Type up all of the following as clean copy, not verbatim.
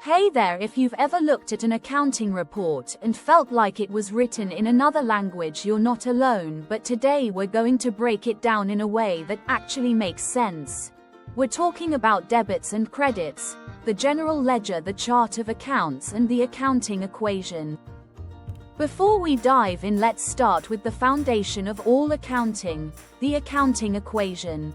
Hey there, if you've ever looked at an accounting report and felt like it was written in another language, you're not alone, but today we're going to break it down in a way that actually makes sense. We're talking about debits and credits, the general ledger, the chart of accounts, and the accounting equation. Before we dive in, let's start with the foundation of all accounting, the accounting equation.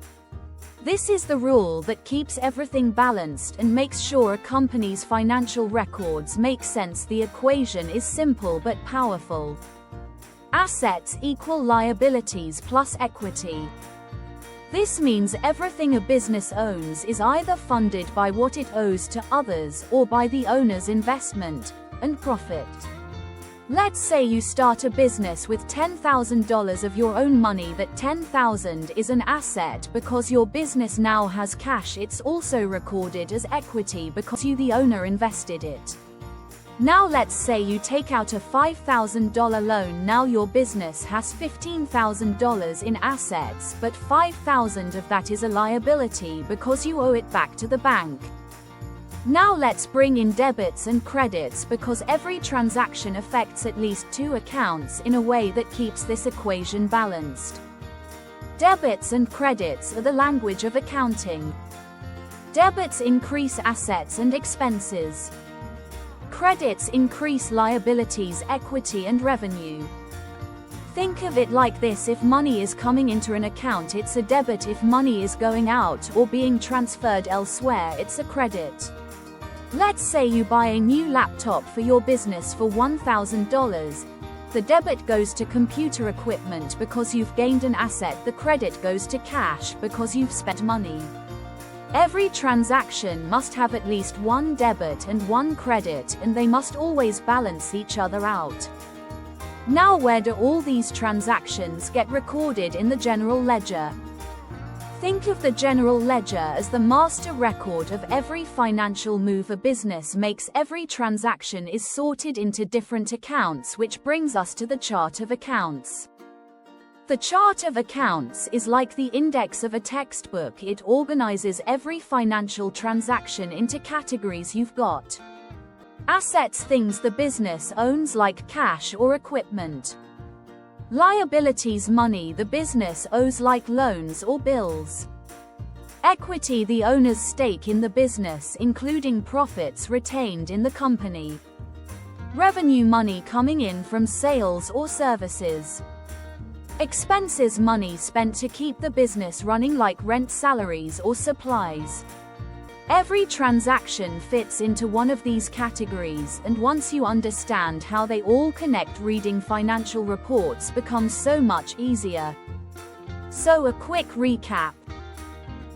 This is the rule that keeps everything balanced and makes sure a company's financial records make sense. The equation is simple but powerful. Assets equal liabilities plus equity. This means everything a business owns is either funded by what it owes to others or by the owner's investment and profit. Let's say you start a business with $10,000 of your own money. That $10,000 is an asset because your business now has cash. It's also recorded as equity because you, the owner, invested it. Now let's say you take out a $5,000 loan. Now your business has $15,000 in assets, but $5,000 of that is a liability because you owe it back to the bank. Now let's bring in debits and credits because every transaction affects at least two accounts in a way that keeps this equation balanced. Debits and credits are the language of accounting. Debits increase assets and expenses. Credits increase liabilities, equity, and revenue. Think of it like this: if money is coming into an account, it's a debit. If money is going out or being transferred elsewhere, it's a credit. Let's say you buy a new laptop for your business for $1,000. The debit goes to computer equipment because you've gained an asset. The credit goes to cash because you've spent money. Every transaction must have at least one debit and one credit, and they must always balance each other out. Now, where do all these transactions get recorded? In the general ledger. Think of the general ledger as the master record of every financial move a business makes. Every transaction is sorted into different accounts, which brings us to the chart of accounts. The chart of accounts is like the index of a textbook. It organizes every financial transaction into categories. You've got assets, things the business owns like cash or equipment. Liabilities, money the business owes like loans or bills. Equity, the owner's stake in the business, including profits retained in the company. Revenue, money coming in from sales or services. Expenses, money spent to keep the business running like rent, salaries, or supplies. Every transaction fits into one of these categories, and once you understand how they all connect, reading financial reports becomes so much easier. So, a quick recap.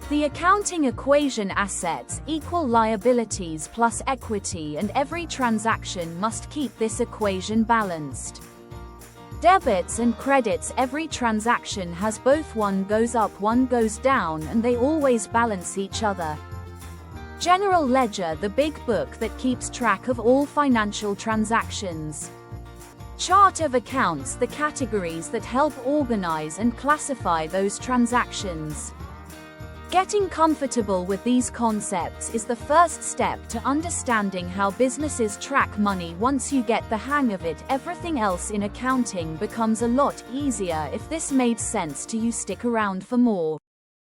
The accounting equation: assets equal liabilities plus equity, and every transaction must keep this equation balanced. Debits and credits: every transaction has both, one goes up, one goes down, and they always balance each other. General ledger: the big book that keeps track of all financial transactions. Chart of accounts: the categories that help organize and classify those transactions. Getting comfortable with these concepts is the first step to understanding how businesses track money. Once you get the hang of it, everything else in accounting becomes a lot easier. If this made sense to you, stick around for more.